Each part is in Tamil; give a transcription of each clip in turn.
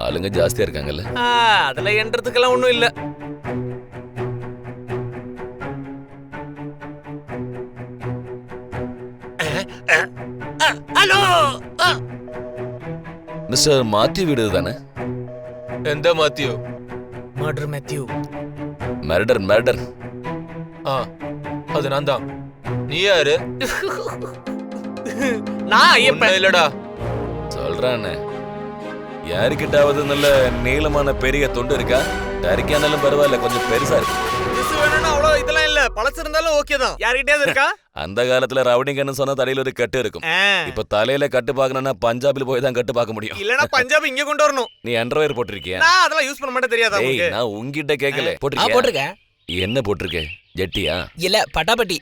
ஆளுங்க ஜாஸ்தியா இருக்காங்கல்ல. அதுல என்றதுக்கெல்லாம் ஒண்ணும் இல்ல. ஹலோ மிஸ்டர் மாத்யூ வீடு தானே? எந்த மாத்தியோ? Murder Matthew. மர்டர். அது நான் தான். நீ யாரு? நான் ஐயப்பன். இல்லடா. சொல்றானே. யாருக்கிட்டாவது நல்ல நீளமான பெரிய தொண்டு இருக்கா? டரிக்கானாலும் பரவாயில்ல, கொஞ்சம் பெருசா இருக்கு. வேணும்னா அவ்வளவு இதெல்லாம் இல்ல, பழசு இருந்தாலும் ஓகே தான். யார்கிட்டயாவது இருக்கா? அந்த காலத்துல ரவுடிங்கன்னு சொன்னா தலையில ஒரு கட்டு இருக்கும். இப்ப தலையில கட்டு பாக்கணும்னா பஞ்சாபில் போய் தான் கட்டு பார்க்க முடியும். இல்லனா பஞ்சாப் இங்க கொண்டு வரணும். நீ அண்டர்வேர் போட்டிருக்கியா? நான் அதெல்லாம் யூஸ் பண்ண மாட்டேன், தெரியாதா உங்களுக்கு? நான் உன்கிட்ட கேக்கல. போட்டிருக்கேன். என்ன போட்டிருக்க? ஜெட்டியா? இல்ல பட்டாப்பட்டி.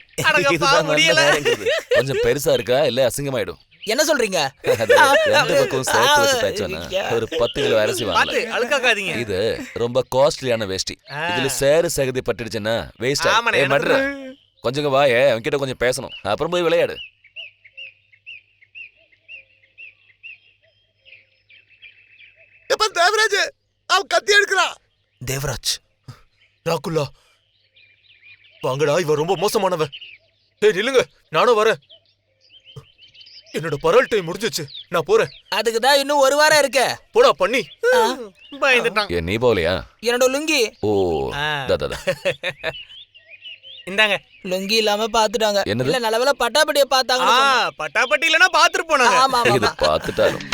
இதுதான் நல்ல நேரங்கிறது. கொஞ்சம் பெருசா இருக்கா இல்ல அசிங்கமாயிடும்? என்ன சொல்றீங்க? ரெண்டு பக்கம் சேர்த்து வச்சு தைச்சோன்னா ஒரு 10 கிலோ அரிசி பாத்து வாங்கலாம். அழுக்காக்காதீங்க. இது ரொம்ப காஸ்ட்லியான வேஷ்டி. இதுல சேறு சகதி பட்டுடுச்சுன்னா வேஸ்ட். ஆமாண்ணே, மட்ற கொஞ்சம் வாயே, அவன்கிட்ட கொஞ்சம் பேசணும். அப்புறம் போய் விளையாடு. எப்ப தேவராஜ் அவன் கத்தி எடுக்கறான். தேவராஜ், ராகுலா வாங்கடா, இவன் ரொம்ப மோசமானவன். ஏய் நில்லுங்க, நானும் வரேன். என்னோட பரல் டைம் முடிஞ்சிச்சு, நான் போறேன். அதுக்கு தான் இன்னும் ஒரு வாரம் இருக்கு. போடா பண்ணி. பயந்துட்டான். ஏன் நீ போகலையா? என்னோட லுங்கி. ஓ தாதா. இந்தாங்க. லுங்கி இல்லாம பாத்துட்டாங்க. என்னது? இல்ல நல்லவேளை பட்டாப்பட்டியை பார்த்தாங்க. பட்டாப்பட்டி இல்லனா பாத்துட்டு போனாங்க. ஆமா இது பார்த்துட்டாலும்